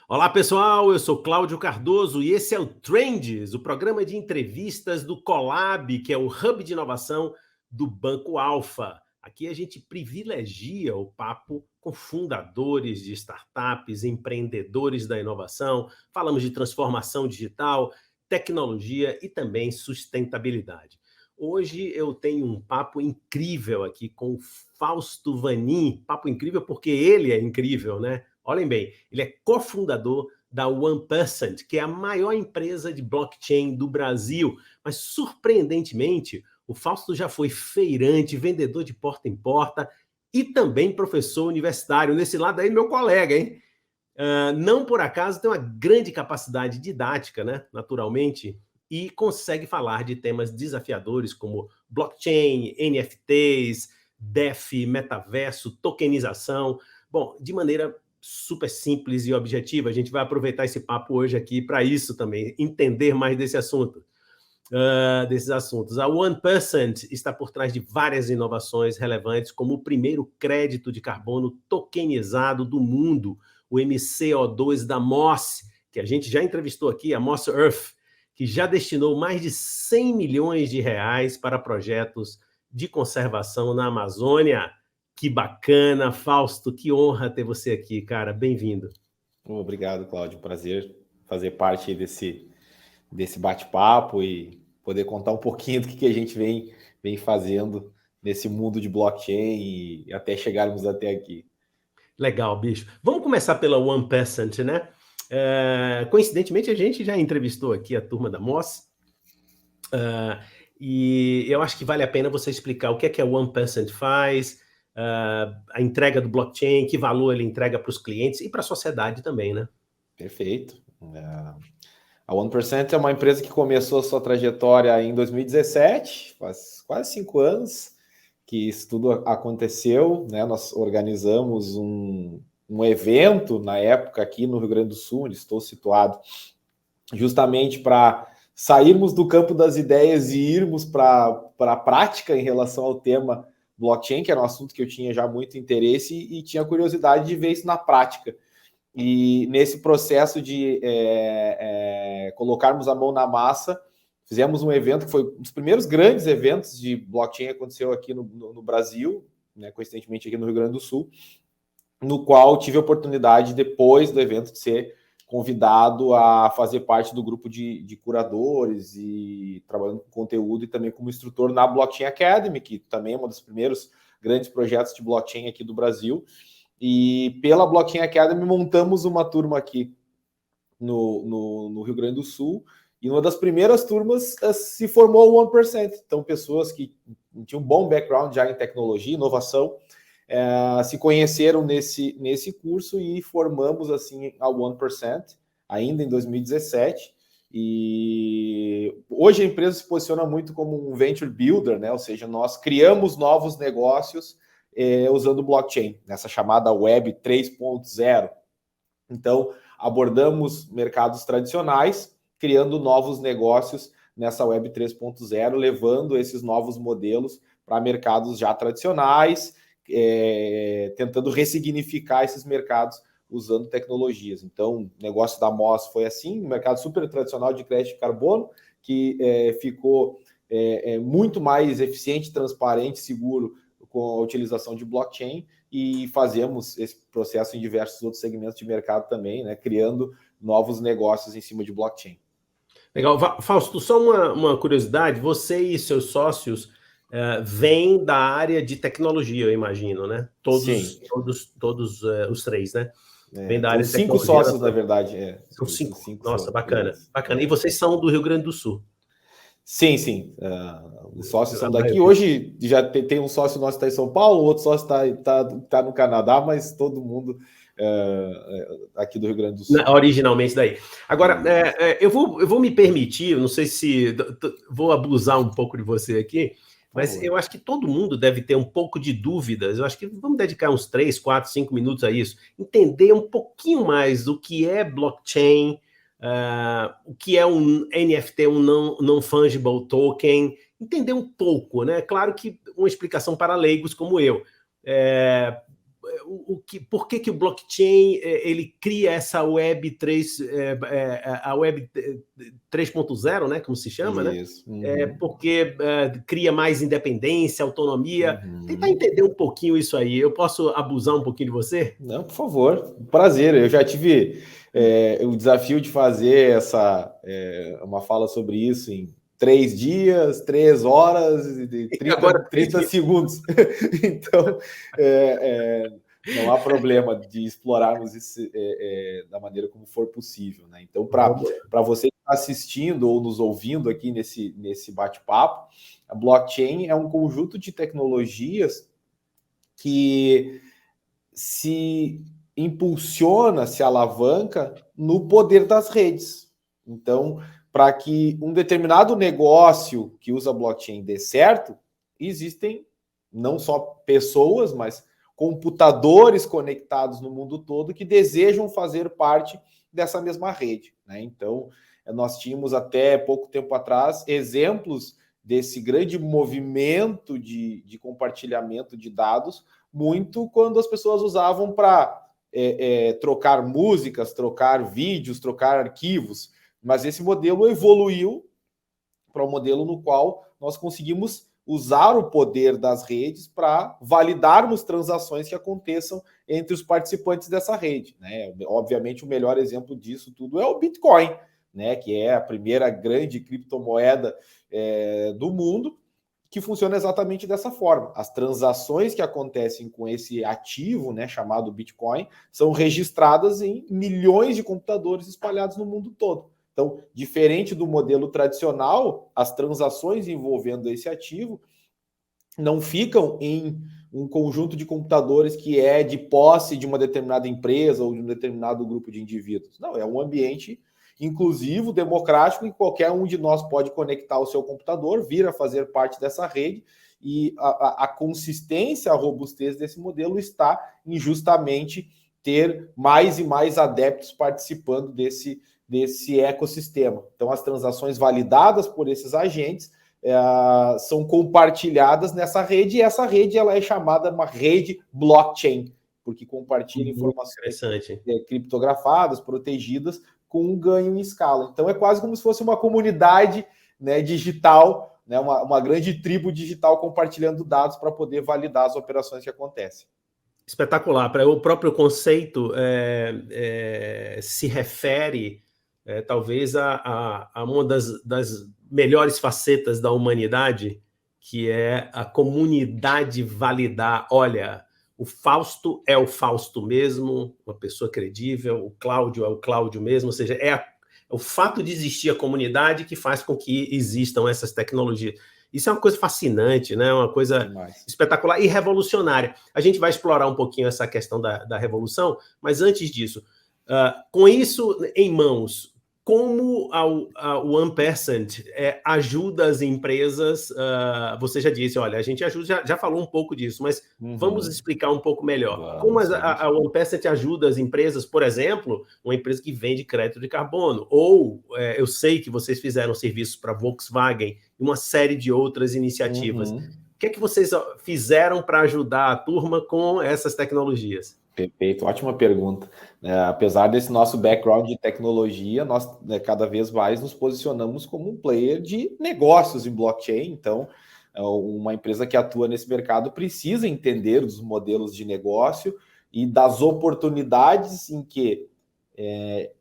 Olá, pessoal, eu sou Cláudio Cardoso e esse é o Trends, o programa de entrevistas do Colab, que é o hub de inovação do Banco Alfa. Aqui a gente privilegia o papo com fundadores de startups, empreendedores da inovação, falamos de transformação digital, tecnologia e também sustentabilidade. Hoje eu tenho um papo incrível aqui com o Fausto Vanin, papo incrível porque ele é incrível, né? Olhem bem, ele é cofundador da 1%, que é a maior empresa de blockchain do Brasil. Mas, surpreendentemente, o Fausto já foi feirante, vendedor de porta em porta e também professor universitário. Nesse lado aí, meu colega, hein? Não por acaso tem uma grande capacidade didática, né? Naturalmente, e consegue falar de temas desafiadores como blockchain, NFTs, DeFi, metaverso, tokenização. Bom, de maneira super simples e objetiva. A gente vai aproveitar esse papo hoje aqui para isso também, entender mais desse assunto, desses assuntos. A 1% está por trás de várias inovações relevantes, como o primeiro crédito de carbono tokenizado do mundo, o MCO2 da Moss, que a gente já entrevistou aqui, a Moss Earth, que já destinou mais de 100 milhões de reais para projetos de conservação na Amazônia. Que bacana, Fausto, que honra ter você aqui, cara. Bem-vindo. Obrigado, Cláudio. Prazer fazer parte desse bate-papo e poder contar um pouquinho do que a gente vem fazendo nesse mundo de blockchain e até chegarmos até aqui. Legal, bicho. Vamos começar pela 1%, né? Coincidentemente, a gente já entrevistou aqui a turma da Moss, e eu acho que vale a pena você explicar o que é a 1% faz, a entrega do blockchain, que valor ele entrega para os clientes e para a sociedade também, né? Perfeito. A 1% é uma empresa que começou a sua trajetória em 2017, faz quase 5 anos que isso tudo aconteceu, né? Nós organizamos um evento na época aqui no Rio Grande do Sul, onde estou situado, justamente para sairmos do campo das ideias e irmos para a prática em relação ao tema blockchain, que era um assunto que eu tinha já muito interesse e tinha curiosidade de ver isso na prática. E nesse processo de colocarmos a mão na massa, fizemos um evento que foi um dos primeiros grandes eventos de blockchain que aconteceu aqui no Brasil, né, coincidentemente aqui no Rio Grande do Sul, no qual tive a oportunidade, depois do evento, de ser convidado a fazer parte do grupo de curadores e trabalhando com conteúdo e também como instrutor na Blockchain Academy, que também é um dos primeiros grandes projetos de blockchain aqui do Brasil. E pela Blockchain Academy montamos uma turma aqui no Rio Grande do Sul, e uma das primeiras turmas se formou o 1%. Então, pessoas que tinham um bom background já em tecnologia, inovação, se conheceram nesse curso e formamos assim a 1%, ainda em 2017. E hoje a empresa se posiciona muito como um venture builder, né? Ou seja, nós criamos novos negócios usando blockchain, nessa chamada Web 3.0. Então, abordamos mercados tradicionais, criando novos negócios nessa Web 3.0, levando esses novos modelos para mercados já tradicionais, tentando ressignificar esses mercados usando tecnologias. Então, o negócio da Moss foi assim, um mercado super tradicional de crédito de carbono, que ficou muito mais eficiente, transparente, seguro com a utilização de blockchain, e fazemos esse processo em diversos outros segmentos de mercado também, né, criando novos negócios em cima de blockchain. Legal. Fausto, só uma curiosidade, você e seus sócios vêm da área de tecnologia, eu imagino, né? Sim. Todos os três, né? Vêm da São área de 5 tecnologia. sócios, na verdade. São 5. Nossa, Sócios. bacana. E vocês são do Rio Grande do Sul? Sim. Os sócios são daqui. Hoje já tem um sócio nosso que está em São Paulo, outro sócio está no Canadá, mas todo mundo aqui do Rio Grande do Sul. Originalmente daí. Agora, eu vou me permitir, não sei se vou abusar um pouco de você aqui, mas eu acho que todo mundo deve ter um pouco de dúvidas. Eu acho que vamos dedicar uns 3, 4, 5 minutos a isso. Entender um pouquinho mais do que é blockchain, o que é um NFT, um non-fungible token. Entender um pouco, né? Claro que uma explicação para leigos como eu. por que o blockchain ele cria essa Web 3, a Web 3.0, né, como se chama, Isso. né? Porque cria mais independência, autonomia. Tentar entender um pouquinho isso aí. Eu posso abusar um pouquinho de você? Não, por favor. Prazer. Eu já tive o desafio de fazer uma fala sobre isso em 3 dias, 3 horas e 30 segundos. Então, não há problema de explorarmos isso da maneira como for possível, né? Então, para você que está assistindo ou nos ouvindo aqui nesse bate-papo, a blockchain é um conjunto de tecnologias que se impulsiona, se alavanca no poder das redes. Então, para que um determinado negócio que usa blockchain dê certo, existem não só pessoas, mas computadores conectados no mundo todo que desejam fazer parte dessa mesma rede, né? Então, nós tínhamos até pouco tempo atrás exemplos desse grande movimento de compartilhamento de dados, muito quando as pessoas usavam para trocar músicas, trocar vídeos, trocar arquivos. Mas esse modelo evoluiu para um modelo no qual nós conseguimos usar o poder das redes para validarmos transações que aconteçam entre os participantes dessa rede, né? Obviamente, o melhor exemplo disso tudo é o Bitcoin, né? Que é a primeira grande criptomoeda do mundo, que funciona exatamente dessa forma. As transações que acontecem com esse ativo, né, chamado Bitcoin, são registradas em milhões de computadores espalhados no mundo todo. Então, diferente do modelo tradicional, as transações envolvendo esse ativo não ficam em um conjunto de computadores que é de posse de uma determinada empresa ou de um determinado grupo de indivíduos. Não, é um ambiente inclusivo, democrático, em que qualquer um de nós pode conectar o seu computador, vir a fazer parte dessa rede, e a consistência, a robustez desse modelo está em justamente ter mais e mais adeptos participando desse ecossistema. Então, as transações validadas por esses agentes são compartilhadas nessa rede, e essa rede ela é chamada uma rede blockchain, porque compartilha informações criptografadas, protegidas, com um ganho em escala. Então é quase como se fosse uma comunidade, né, digital, né, uma grande tribo digital compartilhando dados para poder validar as operações que acontecem. Espetacular. Para o próprio conceito se refere talvez a uma das melhores facetas da humanidade, que é a comunidade validar. Olha, o Fausto é o Fausto mesmo, uma pessoa credível, o Cláudio é o Cláudio mesmo, ou seja, o fato de existir a comunidade que faz com que existam essas tecnologias. Isso é uma coisa fascinante, né? Uma coisa espetacular e revolucionária. A gente vai explorar um pouquinho essa questão da revolução, mas antes disso, com isso em mãos, como o Ampersand ajuda as empresas? Você já disse, olha, a gente ajuda, já falou um pouco disso, mas vamos explicar um pouco melhor. Como o Ampersand ajuda as empresas, por exemplo, uma empresa que vende crédito de carbono, ou eu sei que vocês fizeram serviços para Volkswagen e uma série de outras iniciativas. O que é que vocês fizeram para ajudar a turma com essas tecnologias? Perfeito, ótima pergunta. Apesar desse nosso background de tecnologia, nós cada vez mais nos posicionamos como um player de negócios em blockchain. Então, uma empresa que atua nesse mercado precisa entender os modelos de negócio e das oportunidades em que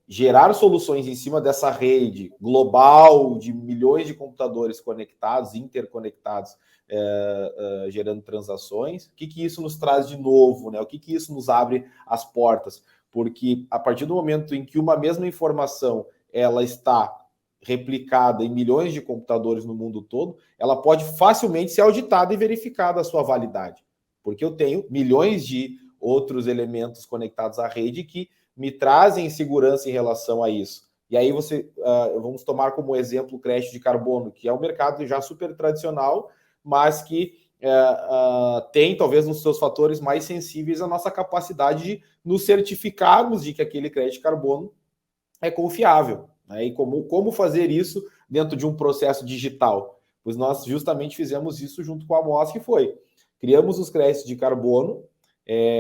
gerar soluções em cima dessa rede global de milhões de computadores conectados, interconectados, gerando transações. O que isso nos traz de novo, né? O que isso nos abre as portas? Porque a partir do momento em que uma mesma informação ela está replicada em milhões de computadores no mundo todo, ela pode facilmente ser auditada e verificada a sua validade. Porque eu tenho milhões de outros elementos conectados à rede que me trazem segurança em relação a isso. E aí vamos tomar como exemplo o crédito de carbono, que é um mercado já super tradicional, mas que tem talvez nos seus fatores mais sensíveis a nossa capacidade de nos certificarmos de que aquele crédito de carbono é confiável, né? E como fazer isso dentro de um processo digital? Pois nós justamente fizemos isso junto com a Moss, que foi: criamos os créditos de carbono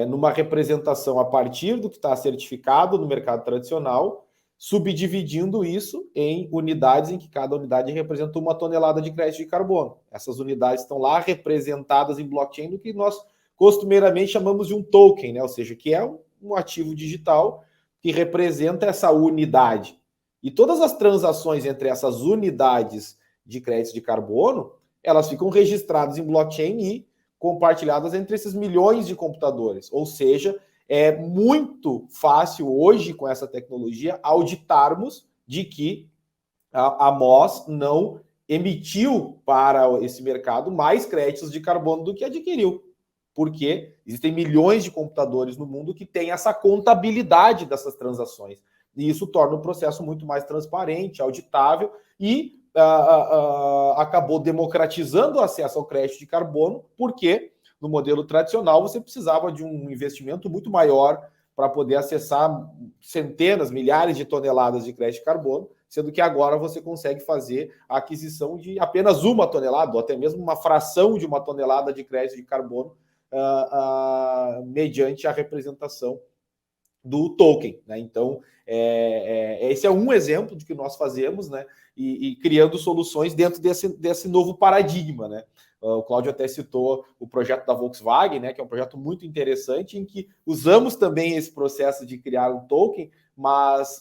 numa representação a partir do que está certificado no mercado tradicional, subdividindo isso em unidades em que cada unidade representa 1 tonelada de crédito de carbono. Essas unidades estão lá representadas em blockchain do que nós costumeiramente chamamos de um token, né? Ou seja, que é um ativo digital que representa essa unidade. E todas as transações entre essas unidades de crédito de carbono, elas ficam registradas em blockchain e compartilhadas entre esses milhões de computadores. Ou seja, é muito fácil hoje, com essa tecnologia, auditarmos de que a MOS não emitiu para esse mercado mais créditos de carbono do que adquiriu. Porque existem milhões de computadores no mundo que têm essa contabilidade dessas transações. E isso torna o processo muito mais transparente, auditável e acabou democratizando o acesso ao crédito de carbono, porque no modelo tradicional você precisava de um investimento muito maior para poder acessar centenas, milhares de toneladas de crédito de carbono, sendo que agora você consegue fazer a aquisição de apenas 1 tonelada, ou até mesmo uma fração de 1 tonelada de crédito de carbono, mediante a representação do token, né? Então, esse é um exemplo de que nós fazemos, né? E criando soluções dentro desse novo paradigma, né? O Cláudio até citou o projeto da Volkswagen, né? Que é um projeto muito interessante em que usamos também esse processo de criar um token, mas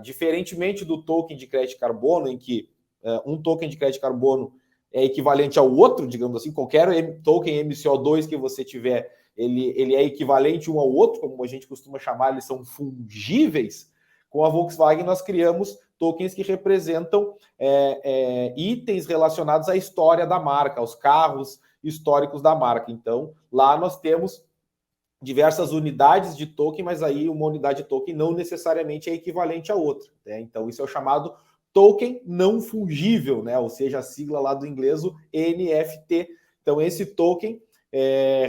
diferentemente do token de crédito de carbono, em que um token de crédito de carbono é equivalente ao outro, digamos assim, qualquer token MCO2 que você tiver, ele é equivalente um ao outro, como a gente costuma chamar, eles são fungíveis. Com a Volkswagen, nós criamos tokens que representam itens relacionados à história da marca, aos carros históricos da marca. Então, lá nós temos diversas unidades de token, mas aí uma unidade de token não necessariamente é equivalente a outra, né? Então, isso é o chamado token não fungível, né? Ou seja, a sigla lá do inglês, o NFT. Então, esse token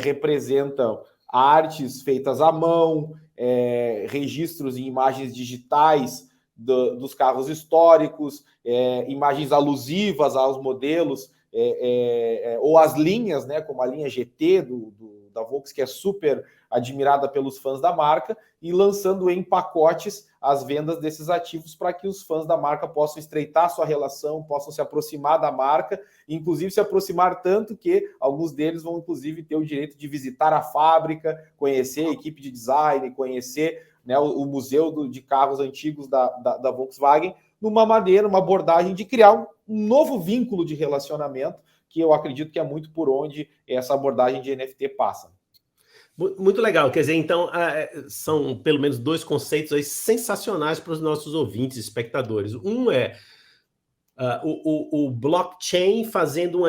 representa artes feitas à mão, registros em imagens digitais dos carros históricos, imagens alusivas aos modelos, ou as linhas, né? Como a linha GT da Volkswagen, que é super admirada pelos fãs da marca, e lançando em pacotes as vendas desses ativos para que os fãs da marca possam estreitar sua relação, possam se aproximar da marca, inclusive se aproximar tanto que alguns deles vão, inclusive, ter o direito de visitar a fábrica, conhecer a equipe de design, conhecer, né, o museu de carros antigos da Volkswagen, numa maneira, uma abordagem de criar um novo vínculo de relacionamento, que eu acredito que é muito por onde essa abordagem de NFT passa. Muito legal, quer dizer, então são pelo menos 2 conceitos aí sensacionais para os nossos ouvintes, espectadores. Um é o blockchain fazendo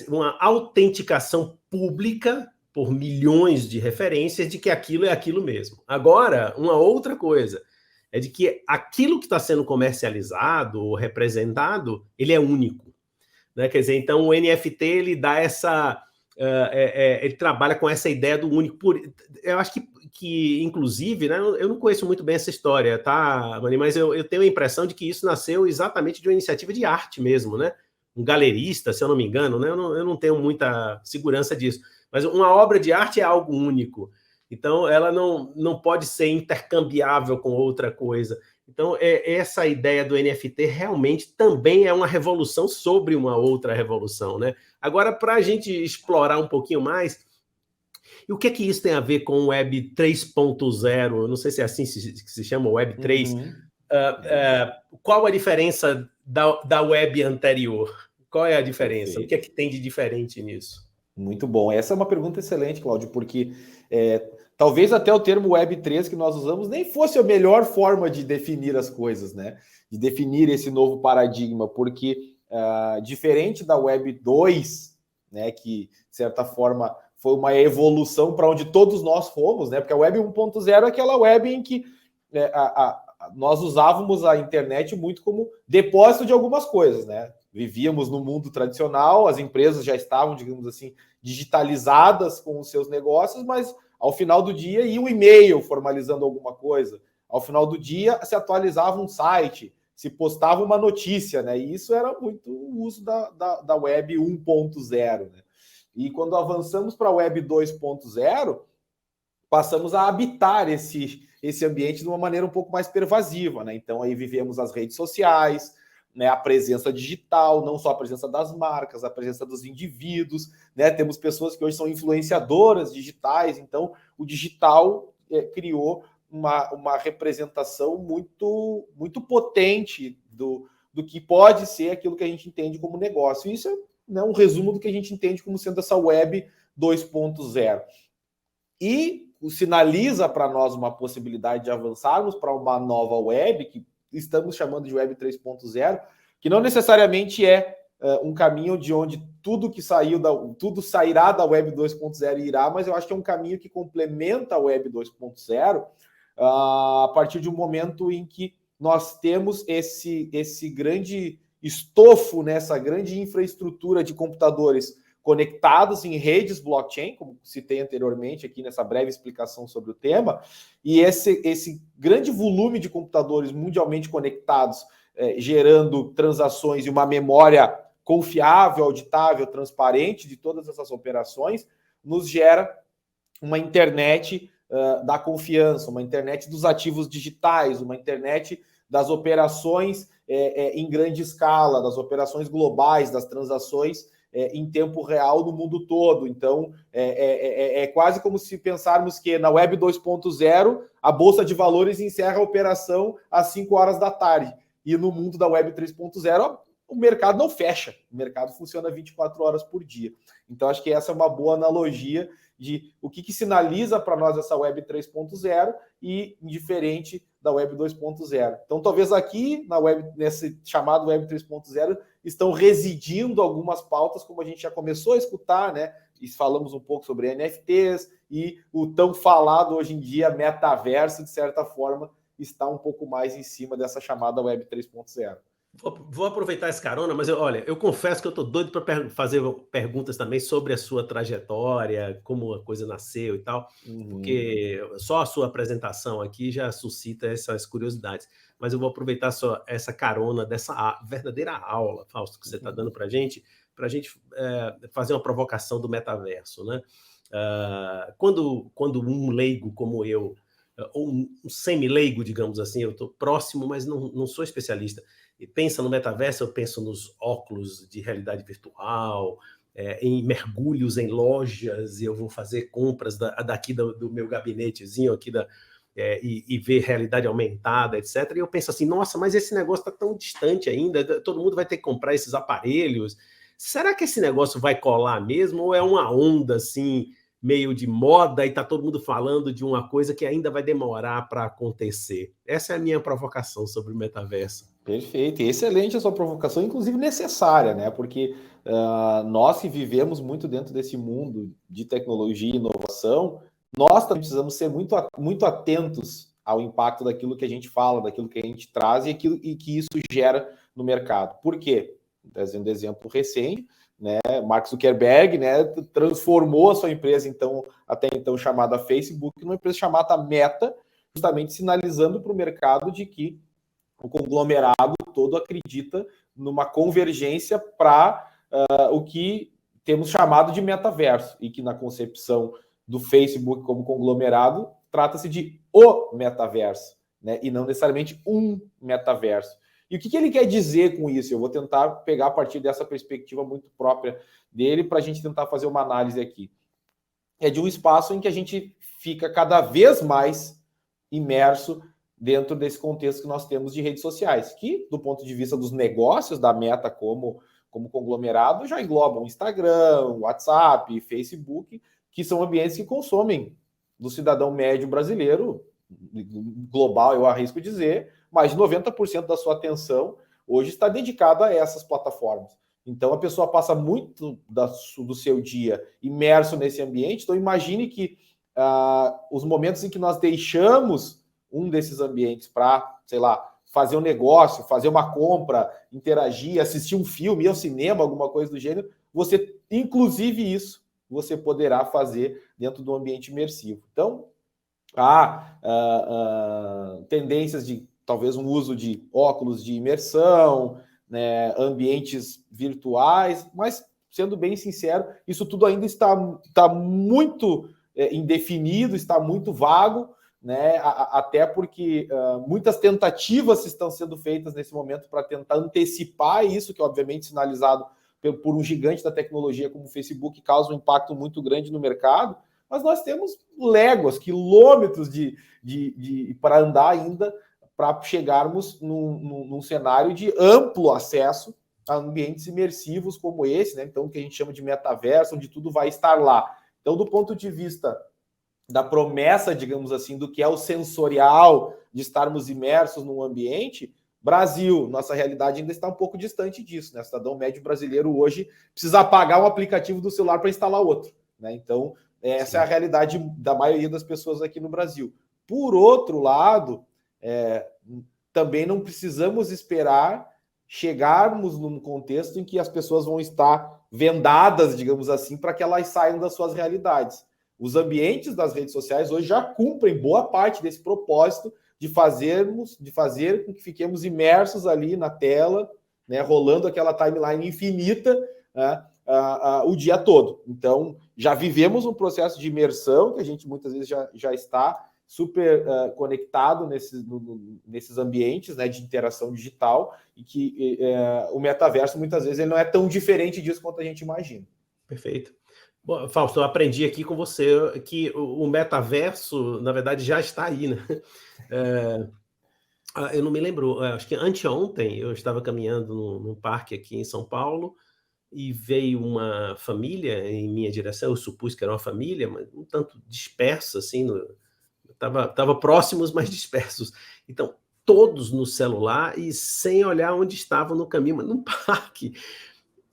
uma autenticação pública por milhões de referências de que aquilo é aquilo mesmo. Agora, uma outra coisa é de que aquilo que está sendo comercializado ou representado, ele é único, né? Quer dizer, então o NFT ele dá essa ele trabalha com essa ideia do único. Eu acho que inclusive, né, eu não conheço muito bem essa história, tá, Mani? Mas eu tenho a impressão de que isso nasceu exatamente de uma iniciativa de arte mesmo, né? Um galerista, se eu não me engano, né? Eu não tenho muita segurança disso. Mas uma obra de arte é algo único. Então, ela não pode ser intercambiável com outra coisa. Então, essa ideia do NFT realmente também é uma revolução sobre uma outra revolução, né? Agora, para a gente explorar um pouquinho mais, e o que é que isso tem a ver com o Web 3.0? Eu não sei se é assim que se chama, Web 3. Qual a diferença da Web anterior? Qual é a diferença? Perfeito. O que é que tem de diferente nisso? Muito bom. Essa é uma pergunta excelente, Cláudio, porque talvez até o termo Web 3 que nós usamos nem fosse a melhor forma de definir as coisas, né? De definir esse novo paradigma, porque diferente da Web 2, né, que, de certa forma, foi uma evolução para onde todos nós fomos, né? Porque a Web 1.0 é aquela web em que nós usávamos a internet muito como depósito de algumas coisas, né? Vivíamos no mundo tradicional, as empresas já estavam, digamos assim, digitalizadas com os seus negócios, mas ao final do dia ia um e-mail formalizando alguma coisa. Ao final do dia se atualizava um site, se postava uma notícia, né? E isso era muito o uso da Web 1.0, né? E quando avançamos para a Web 2.0, passamos a habitar esse ambiente de uma maneira um pouco mais pervasiva, né? Então aí vivemos as redes sociais, né, a presença digital, não só a presença das marcas, a presença dos indivíduos, né? Temos pessoas que hoje são influenciadoras digitais, então o digital criou uma representação muito, muito potente do que pode ser aquilo que a gente entende como negócio. Isso é, né, um resumo do que a gente entende como sendo essa web 2.0. E sinaliza para nós uma possibilidade de avançarmos para uma nova web, que estamos chamando de web 3.0, que não necessariamente é um caminho de onde tudo tudo sairá da web 2.0 e irá, mas eu acho que é um caminho que complementa a web 2.0 a partir de um momento em que nós temos esse grande estofo, né, essa grande infraestrutura de computadores conectados em redes blockchain, como citei anteriormente aqui nessa breve explicação sobre o tema, e esse grande volume de computadores mundialmente conectados, gerando transações e uma memória confiável, auditável, transparente de todas essas operações, nos gera uma internet da confiança, uma internet dos ativos digitais, uma internet das operações em grande escala, das operações globais, das transações em tempo real no mundo todo. Então, é quase como se pensarmos que na Web 2.0 a Bolsa de Valores encerra a operação às 5 horas da tarde. E no mundo da Web 3.0, o mercado não fecha. O mercado funciona 24 horas por dia. Então, acho que essa é uma boa analogia de o que sinaliza para nós essa Web 3.0 e diferente da Web 2.0. Então, talvez aqui, nesse chamado Web 3.0, estão residindo algumas pautas, como a gente já começou a escutar, né? E falamos um pouco sobre NFTs e o tão falado hoje em dia metaverso, de certa forma, está um pouco mais em cima dessa chamada Web 3.0. Vou aproveitar essa carona, mas olha, eu confesso que eu estou doido para fazer perguntas também sobre a sua trajetória, como a coisa nasceu e tal, porque só a sua apresentação aqui já suscita essas curiosidades. Mas eu vou aproveitar só essa carona dessa verdadeira aula, Fausto, que você está dando para a gente fazer uma provocação do metaverso, né? Quando um leigo como eu, ou um semi-leigo, digamos assim, eu estou próximo, mas não sou especialista, e pensa no metaverso, eu penso nos óculos de realidade virtual, em mergulhos em lojas, e eu vou fazer compras daqui do meu gabinetezinho aqui e ver realidade aumentada, etc. E eu penso assim, nossa, mas esse negócio está tão distante ainda, todo mundo vai ter que comprar esses aparelhos. Será que esse negócio vai colar mesmo? Ou é uma onda assim, meio de moda, e está todo mundo falando de uma coisa que ainda vai demorar para acontecer? Essa é a minha provocação sobre o metaverso. Perfeito, e excelente a sua provocação, inclusive necessária, né? Porque nós que vivemos muito dentro desse mundo de tecnologia e inovação, nós também precisamos ser muito, muito atentos ao impacto daquilo que a gente fala, daquilo que a gente traz e que isso gera no mercado. Por quê? Trazendo exemplo recente, né? Mark Zuckerberg, né, transformou a sua empresa, até então chamada Facebook, numa empresa chamada Meta, justamente sinalizando para o mercado de que o conglomerado todo acredita numa convergência para o que temos chamado de metaverso, e que na concepção do Facebook como conglomerado trata-se de o metaverso, né? E não necessariamente um metaverso. E o que ele quer dizer com isso? Eu vou tentar pegar a partir dessa perspectiva muito própria dele para a gente tentar fazer uma análise aqui. É de um espaço em que a gente fica cada vez mais imerso dentro desse contexto que nós temos de redes sociais, que, do ponto de vista dos negócios da Meta como conglomerado, já englobam Instagram, WhatsApp, Facebook, que são ambientes que consomem do cidadão médio brasileiro, global, eu arrisco dizer, mais de 90% da sua atenção hoje está dedicada a essas plataformas. Então, a pessoa passa muito do seu dia imerso nesse ambiente. Então, imagine que os momentos em que nós deixamos um desses ambientes para, sei lá, fazer um negócio, fazer uma compra, interagir, assistir um filme, ir ao cinema, alguma coisa do gênero, inclusive isso, você poderá fazer dentro do ambiente imersivo. Então, há tendências de, talvez, um uso de óculos de imersão, né, ambientes virtuais, mas, sendo bem sincero, isso tudo ainda está muito indefinido, está muito vago, né? Até porque muitas tentativas estão sendo feitas nesse momento para tentar antecipar isso, que obviamente sinalizado por um gigante da tecnologia como o Facebook, causa um impacto muito grande no mercado, mas nós temos léguas, quilômetros para andar ainda para chegarmos num cenário de amplo acesso a ambientes imersivos como esse, né? Então, o que a gente chama de metaverso, onde tudo vai estar lá. Então, do ponto de vista da promessa, digamos assim, do que é o sensorial de estarmos imersos num ambiente, Brasil, nossa realidade ainda está um pouco distante disso, né? O cidadão médio brasileiro hoje precisa apagar um aplicativo do celular para instalar outro, né? Então, essa é a realidade da maioria das pessoas aqui no Brasil. Por outro lado, também não precisamos esperar chegarmos num contexto em que as pessoas vão estar vendadas, digamos assim, para que elas saiam das suas realidades. Os ambientes das redes sociais hoje já cumprem boa parte desse propósito de fazer com que fiquemos imersos ali na tela, né, rolando aquela timeline infinita, né, o dia todo. Então, já vivemos um processo de imersão que a gente muitas vezes já está super conectado nesses ambientes, né, de interação digital, e que o metaverso muitas vezes ele não é tão diferente disso quanto a gente imagina. Perfeito. Bom, Fausto, eu aprendi aqui com você que o metaverso, na verdade, já está aí, né? Eu não me lembro, acho que anteontem eu estava caminhando num parque aqui em São Paulo e veio uma família em minha direção. Eu supus que era uma família, mas um tanto dispersa, assim, tava próximos, mas dispersos. Então, todos no celular e sem olhar onde estavam no caminho, mas num parque.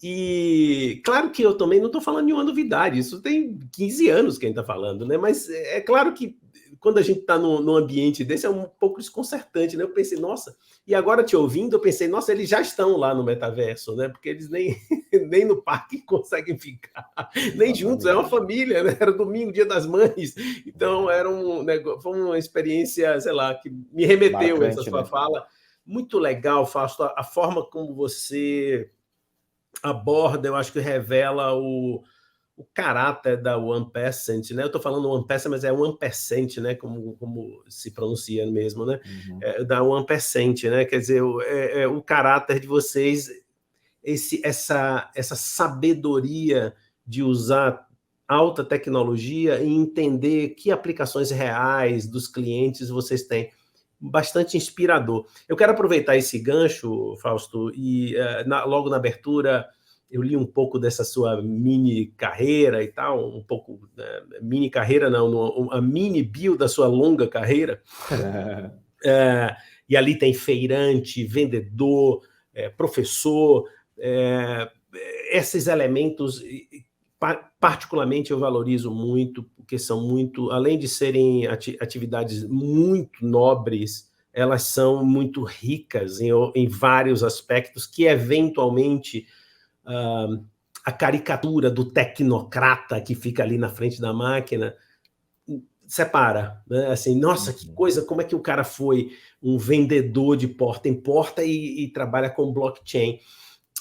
E claro que eu também não estou falando nenhuma novidade, isso tem 15 anos que a gente está falando, né? Mas é claro que quando a gente está num ambiente desse é um pouco desconcertante, né? Eu pensei, nossa, e agora te ouvindo, eu pensei, nossa, eles já estão lá no metaverso, né? Porque eles nem no parque conseguem ficar, nem juntos, é uma família, né? Era domingo, dia das mães, então era foi uma experiência, sei lá, que me remeteu essa sua fala. Muito legal, Fausto, a forma como você aborda, eu acho que revela o caráter da One Percent, né? Eu estou falando One Percent, mas é One Percent, né? Como se pronuncia mesmo, né? Da One Percent, né? Quer dizer, o caráter de vocês, essa sabedoria de usar alta tecnologia e entender que aplicações reais dos clientes vocês têm. Bastante inspirador. Eu quero aproveitar esse gancho, Fausto, e logo na abertura eu li um pouco dessa sua mini carreira e tal, um pouco, mini carreira não, a mini bio da sua longa carreira. E ali tem feirante, vendedor, professor, esses elementos particularmente eu valorizo muito, porque são muito, além de serem atividades muito nobres, elas são muito ricas em vários aspectos que, eventualmente, a caricatura do tecnocrata que fica ali na frente da máquina separa, né? Assim, nossa, que coisa, como é que o cara foi um vendedor de porta em porta e trabalha com blockchain?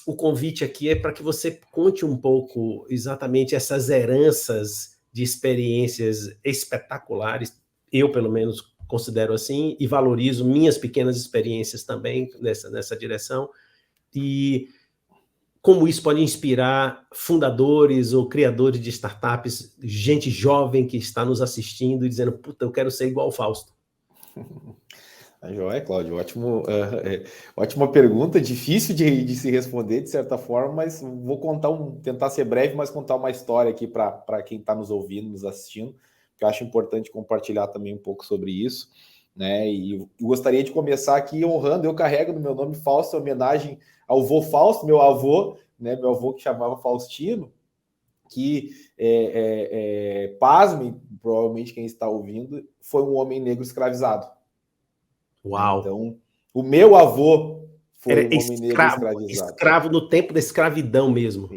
O convite aqui é para que você conte um pouco exatamente essas heranças de experiências espetaculares. Eu, pelo menos, considero assim e valorizo minhas pequenas experiências também nessa direção. E como isso pode inspirar fundadores ou criadores de startups, gente jovem que está nos assistindo e dizendo, puta, eu quero ser igual ao Fausto. Joia, Cláudio, ótima pergunta, difícil de se responder de certa forma, mas vou tentar ser breve, mas contar uma história aqui para quem está nos ouvindo, nos assistindo, que eu acho importante compartilhar também um pouco sobre isso, né? E gostaria de começar aqui honrando, eu carrego no meu nome Fausto, em homenagem ao vô Fausto, meu avô, né? Meu avô que chamava Faustino, que, pasmem, provavelmente quem está ouvindo, foi um homem negro escravizado. Uau! Então, o meu avô foi um homem negro escravizado. Escravo no tempo da escravidão mesmo.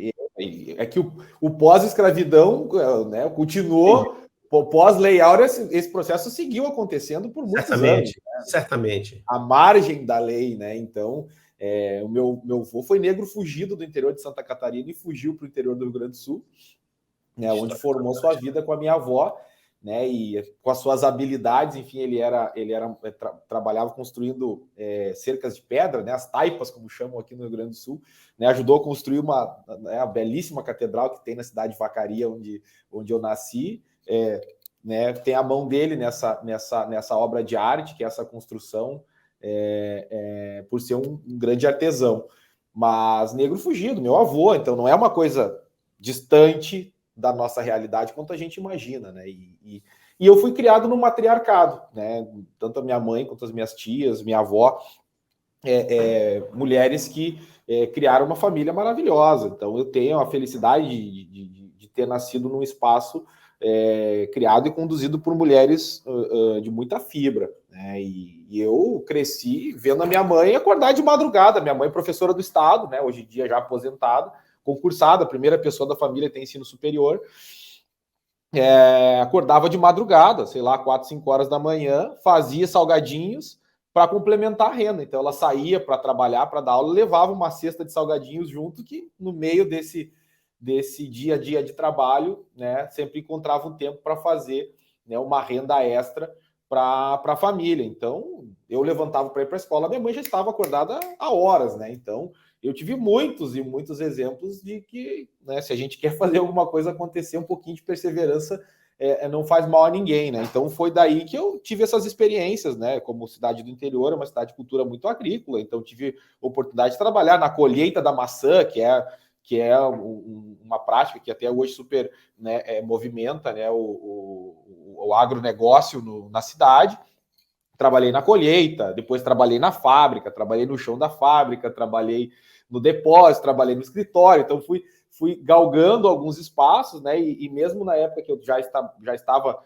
É que o pós-escravidão, né, continuou, pós-lei áurea, esse processo seguiu acontecendo por muitos anos. Né? Certamente. À margem da lei, né? Então, o meu avô foi negro fugido do interior de Santa Catarina e fugiu para o interior do Rio Grande do Sul. né, onde formou sua vida com a minha avó, né, e com as suas habilidades, enfim, trabalhava construindo cercas de pedra, né, as taipas, como chamam aqui no Rio Grande do Sul, né, ajudou a construir a belíssima catedral que tem na cidade de Vacaria, onde eu nasci, né, tem a mão dele nessa obra de arte, que é essa construção, por ser um grande artesão. Mas negro fugido, meu avô, então não é uma coisa distante da nossa realidade quanto a gente imagina, né? E eu fui criado no matriarcado, né? Tanto a minha mãe quanto as minhas tias, minha avó, mulheres que criaram uma família maravilhosa. Então eu tenho a felicidade de ter nascido num espaço criado e conduzido por mulheres de muita fibra, né? E eu cresci vendo a minha mãe acordar de madrugada. Minha mãe é professora do estado, né? Hoje em dia já aposentada, concursada, a primeira pessoa da família que tem ensino superior. Acordava de madrugada, sei lá, 4, 5 horas da manhã, fazia salgadinhos para complementar a renda. Então ela saía para trabalhar, para dar aula, levava uma cesta de salgadinhos junto, que no meio desse dia a dia de trabalho, né, sempre encontrava um tempo para fazer, né, uma renda extra para a família. Então eu levantava para ir para a escola, minha mãe já estava acordada há horas, né? Então eu tive muitos e muitos exemplos de que, né, se a gente quer fazer alguma coisa acontecer, um pouquinho de perseverança não faz mal a ninguém, né? Então foi daí que eu tive essas experiências, né? Como cidade do interior, é uma cidade de cultura muito agrícola, então tive oportunidade de trabalhar na colheita da maçã, que é uma prática que até hoje super, né, movimenta, né, o agronegócio na cidade. Trabalhei na colheita, depois trabalhei na fábrica, trabalhei no chão da fábrica, trabalhei no depósito, trabalhei no escritório, então fui galgando alguns espaços, né? E mesmo na época que eu já estava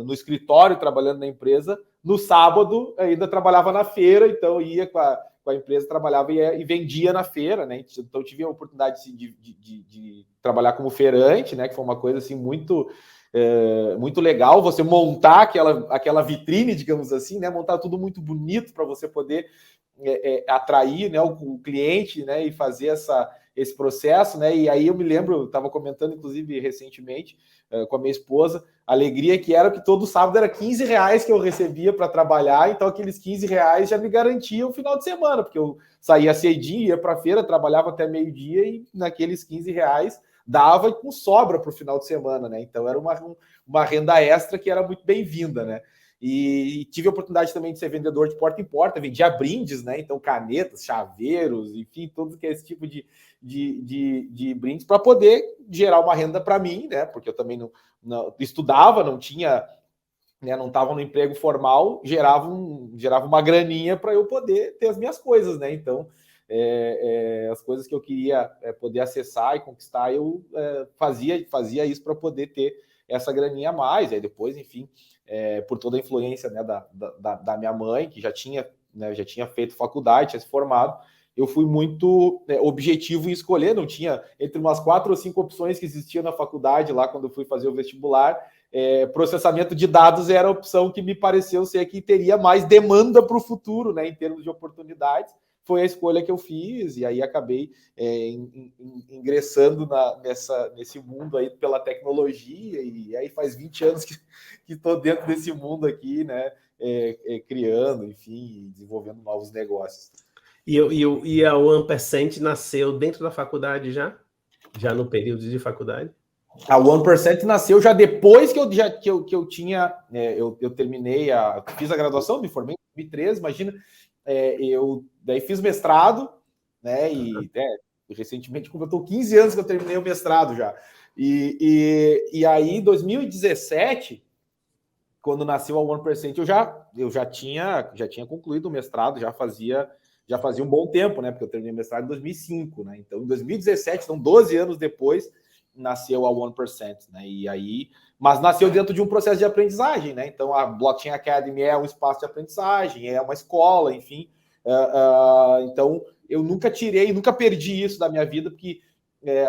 no escritório trabalhando na empresa, no sábado ainda trabalhava na feira, então ia com a empresa, trabalhava e vendia na feira, né? Então tive a oportunidade de trabalhar como feirante, né? Que foi uma coisa assim muito legal, você montar aquela vitrine, digamos assim, né? Montar tudo muito bonito para você poder atrair, né, o cliente, né, e fazer esse processo, né? E aí eu me lembro, eu estava comentando, inclusive, recentemente, com a minha esposa, a alegria que era que todo sábado era R$15 que eu recebia para trabalhar, então aqueles R$15 já me garantiam o final de semana, porque eu saía cedinho, ia para a feira, trabalhava até meio-dia e naqueles R$15 dava com sobra para o final de semana, né? Então era uma renda extra que era muito bem-vinda, né? E tive a oportunidade também de ser vendedor de porta em porta, vendia brindes, né? Então, canetas, chaveiros, enfim, todo esse tipo de brindes para poder gerar uma renda para mim, né? Porque eu também não estudava, não tinha, né, não estava no emprego formal, gerava uma graninha para eu poder ter as minhas coisas, né? Então, as coisas que eu queria poder acessar e conquistar, eu fazia isso para poder ter essa graninha a mais. Aí depois, enfim, por toda a influência, né, da minha mãe, que já tinha feito faculdade, tinha se formado, eu fui muito objetivo em escolher, não tinha, entre umas 4 ou 5 opções que existiam na faculdade, lá quando eu fui fazer o vestibular, processamento de dados era a opção que me pareceu ser que teria mais demanda para o futuro, né, em termos de oportunidades. Foi a escolha que eu fiz, e aí acabei ingressando nesse mundo aí pela tecnologia, e aí faz 20 anos que estou dentro desse mundo aqui, né, criando, enfim, desenvolvendo novos negócios. E a 1% nasceu dentro da faculdade já? Já no período de faculdade? A 1% nasceu já depois que eu tinha... eu terminei, fiz a graduação, me formei em 2013, imagina... eu daí fiz mestrado, né? E recentemente completou 15 anos que eu terminei o mestrado já. E aí, em 2017, quando nasceu a 1%, eu já tinha concluído o mestrado, já fazia um bom tempo, né? Porque eu terminei o mestrado em 2005, né? Então, em 2017, então 12 anos depois, nasceu a 1%, né? E aí, mas nasceu dentro de um processo de aprendizagem, né? Então a Blockchain Academy é um espaço de aprendizagem, é uma escola, enfim. Então eu nunca perdi isso da minha vida, porque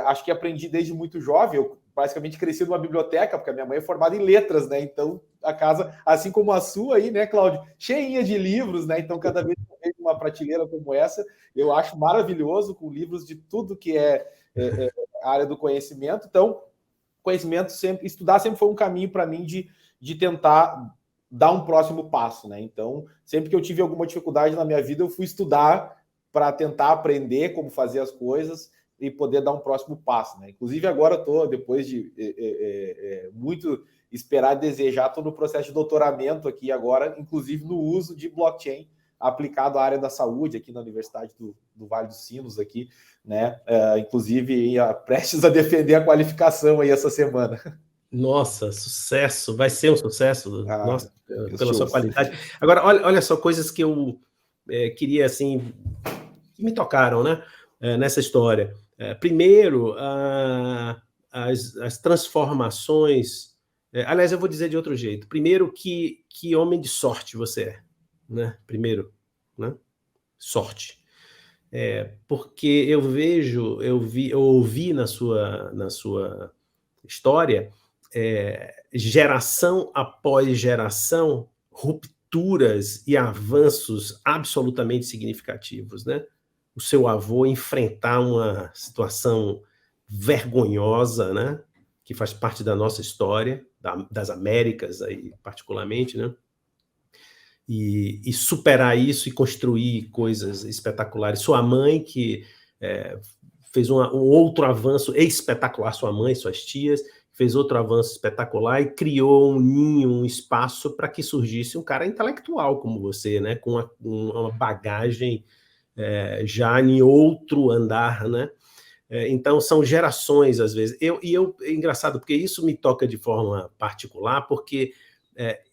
acho que aprendi desde muito jovem. Eu basicamente cresci numa biblioteca, porque a minha mãe é formada em letras, né? Então a casa, assim como a sua aí, né, Cláudio, cheinha de livros, né? Então cada vez que eu vejo uma prateleira como essa, eu acho maravilhoso, com livros de tudo que é a área do conhecimento. Então, conhecimento sempre, estudar sempre foi um caminho para mim de tentar dar um próximo passo, né? Então, sempre que eu tive alguma dificuldade na minha vida, eu fui estudar para tentar aprender como fazer as coisas e poder dar um próximo passo, né? Inclusive, agora estou, depois de muito esperar e desejar, estou no processo de doutoramento aqui agora, inclusive no uso de blockchain aplicado à área da saúde aqui na Universidade do Vale dos Sinos aqui, né? Inclusive, prestes a defender a qualificação aí essa semana. Nossa, sucesso, vai ser um sucesso, nossa, pela sua qualidade. Ouça. Agora, olha só, coisas que eu queria, assim, que me tocaram, né, nessa história. Primeiro, as transformações, aliás, eu vou dizer de outro jeito. Primeiro, que homem de sorte você é, né? Primeiro, né? Sorte. Porque eu ouvi na sua história, geração após geração, rupturas e avanços absolutamente significativos, né? O seu avô enfrentar uma situação vergonhosa, né? Que faz parte da nossa história, das Américas aí, particularmente, né? E superar isso e construir coisas espetaculares. Sua mãe, que fez um outro avanço espetacular, sua mãe, suas tias, fez outro avanço espetacular e criou um ninho, um espaço para que surgisse um cara intelectual como você, né? Com uma bagagem já em outro andar, né? Então, são gerações, às vezes. É engraçado, porque isso me toca de forma particular, porque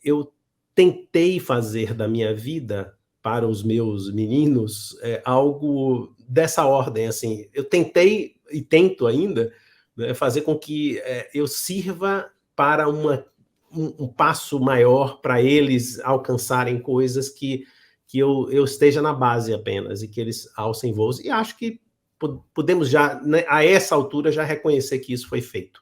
eu tentei fazer da minha vida, para os meus meninos, algo dessa ordem, assim. Eu tentei, e tento ainda, né, fazer com que eu sirva para um passo maior, para eles alcançarem coisas que eu esteja na base apenas, e que eles alcem voos. E acho que podemos já, né, a essa altura, já reconhecer que isso foi feito.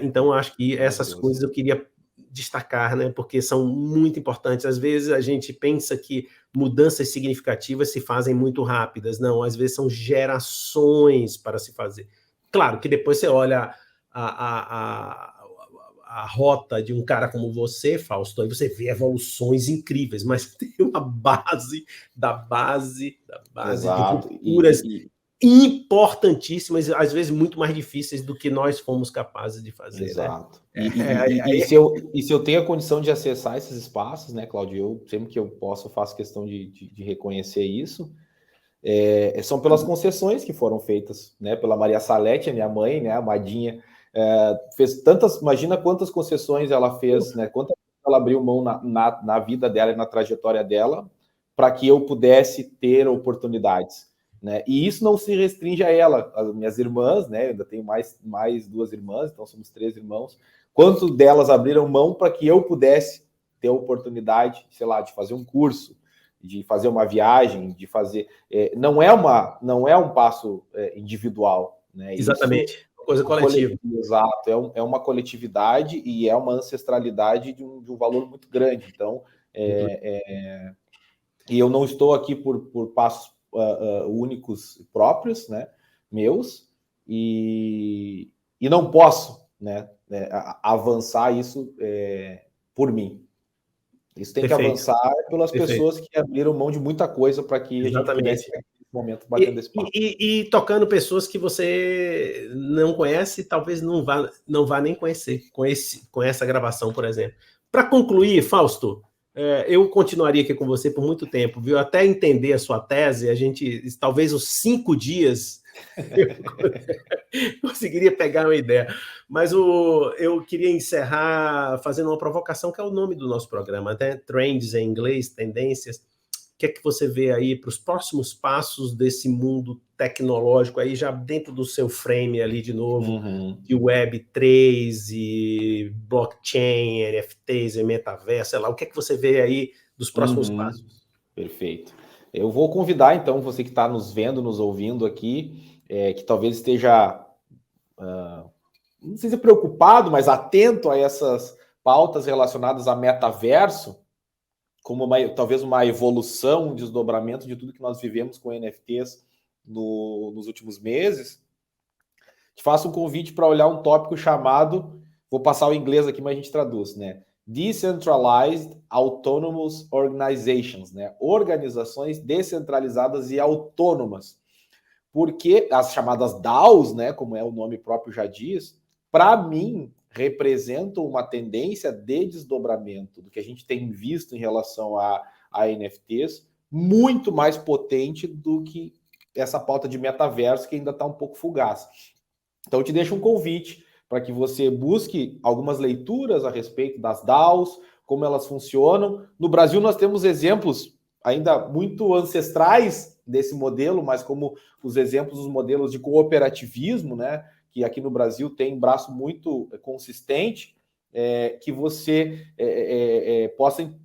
Então, acho que essas coisas eu queria destacar, né, porque são muito importantes. Às vezes a gente pensa que mudanças significativas se fazem muito rápidas. Não, às vezes são gerações para se fazer. Claro que depois você olha a rota de um cara como você, Fausto, aí você vê evoluções incríveis, mas tem uma base de rupturas importantíssimas, às vezes muito mais difíceis do que nós fomos capazes de fazer. Exato. Né? Se eu tenho a condição de acessar esses espaços, né, Cláudio, eu sempre que eu posso, eu faço questão de reconhecer isso. São pelas concessões que foram feitas, né, pela Maria Salete, a minha mãe, né, a Madinha, fez tantas, imagina quantas concessões ela fez, né, quantas ela abriu mão na vida dela e na trajetória dela, para que eu pudesse ter oportunidades. Né? E isso não se restringe a ela, as minhas irmãs, né? Eu ainda tenho mais 2 irmãs, então somos 3 irmãos. Quantas delas abriram mão para que eu pudesse ter a oportunidade, sei lá, de fazer um curso, de fazer uma viagem, de fazer... não é um passo individual, né? Exatamente, isso, coisa coletiva. Exato, é uma coletividade e é uma ancestralidade de um valor muito grande. Então, e eu não estou aqui por passos únicos próprios, né, meus, e não posso, né, avançar isso por mim. Isso tem que avançar pelas pessoas que abriram mão de muita coisa para que a gente pudesse nesse momento batendo esse papo. E tocando pessoas que você não conhece, talvez não vá nem conhecer com essa gravação, por exemplo. Para concluir, Fausto, eu continuaria aqui com você por muito tempo, viu? Até entender a sua tese, a gente, talvez uns 5 dias, eu conseguiria pegar uma ideia. Mas eu queria encerrar fazendo uma provocação, que é o nome do nosso programa, né? Trends em inglês, tendências. O que é que você vê aí para os próximos passos desse mundo tecnológico, aí já dentro do seu frame ali de novo, de Web3 e blockchain, NFTs e metaverso, sei lá, o que é que você vê aí dos próximos passos? Perfeito. Eu vou convidar, então, você que está nos vendo, nos ouvindo aqui, que talvez esteja, não sei se preocupado, mas atento a essas pautas relacionadas a metaverso, como talvez uma evolução, um desdobramento de tudo que nós vivemos com NFTs nos últimos meses, te faço um convite para olhar um tópico chamado, vou passar o inglês aqui, mas a gente traduz, né? Decentralized Autonomous Organizations, né? Organizações descentralizadas e autônomas. Porque as chamadas DAOs, né, como é o nome próprio já diz, para mim representam uma tendência de desdobramento do que a gente tem visto em relação a NFTs, muito mais potente do que essa pauta de metaverso que ainda está um pouco fugaz. Então eu te deixo um convite para que você busque algumas leituras a respeito das DAOs, como elas funcionam. No Brasil nós temos exemplos ainda muito ancestrais desse modelo, mas como os exemplos dos modelos de cooperativismo, né, que aqui no Brasil tem um braço muito consistente, que você possa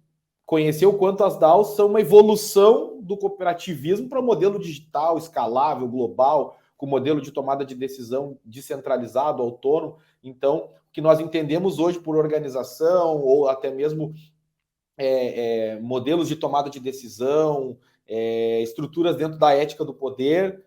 conhecer o quanto as DAOs são uma evolução do cooperativismo para modelo digital, escalável, global, com modelo de tomada de decisão descentralizado, autônomo. Então, o que nós entendemos hoje por organização ou até mesmo modelos de tomada de decisão, estruturas dentro da ética do poder,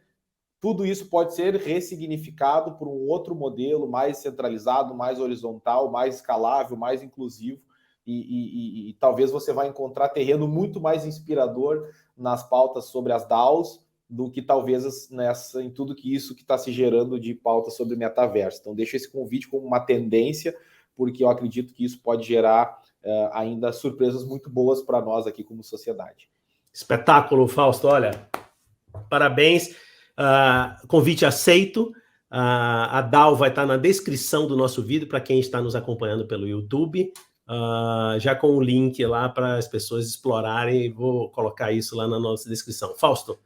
tudo isso pode ser ressignificado por um outro modelo mais centralizado, mais horizontal, mais escalável, mais inclusivo, e talvez você vai encontrar terreno muito mais inspirador nas pautas sobre as DAOs do que talvez em tudo que isso que está se gerando de pauta sobre metaverso. Então, deixo esse convite como uma tendência, porque eu acredito que isso pode gerar ainda surpresas muito boas para nós aqui como sociedade. Espetáculo, Fausto. Olha, parabéns. Convite aceito. A DAO vai estar na descrição do nosso vídeo para quem está nos acompanhando pelo YouTube. Já com o link lá para as pessoas explorarem. Vou colocar isso lá na nossa descrição. Fausto,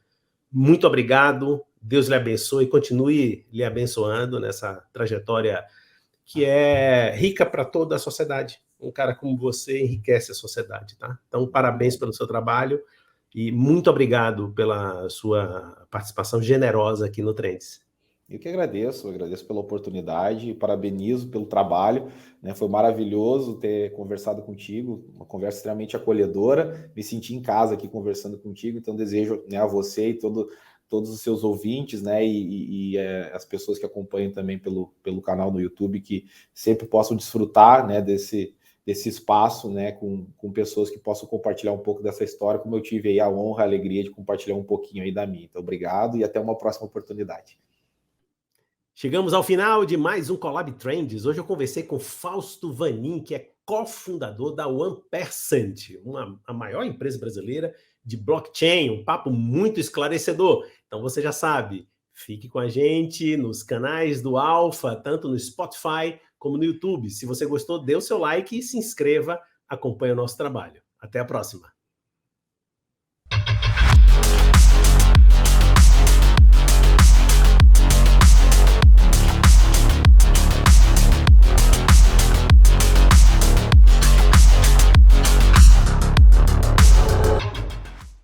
muito obrigado. Deus lhe abençoe e continue lhe abençoando nessa trajetória que é rica para toda a sociedade. Um cara como você enriquece a sociedade, tá? Então, parabéns pelo seu trabalho e muito obrigado pela sua participação generosa aqui no Trends. Eu que agradeço pela oportunidade, parabenizo pelo trabalho, né? Foi maravilhoso ter conversado contigo, uma conversa extremamente acolhedora, me senti em casa aqui conversando contigo, então desejo, né, a você e todos os seus ouvintes, né, e as pessoas que acompanham também pelo canal no YouTube, que sempre possam desfrutar, né, desse espaço, né, com pessoas que possam compartilhar um pouco dessa história, como eu tive aí a honra, a alegria de compartilhar um pouquinho aí da minha. Então, obrigado e até uma próxima oportunidade. Chegamos ao final de mais um Collab Trends. Hoje eu conversei com Fausto Vanin, que é cofundador da 1%, a maior empresa brasileira de blockchain. Um papo muito esclarecedor. Então você já sabe, fique com a gente nos canais do Alfa, tanto no Spotify como no YouTube. Se você gostou, dê o seu like e se inscreva, acompanhe o nosso trabalho. Até a próxima.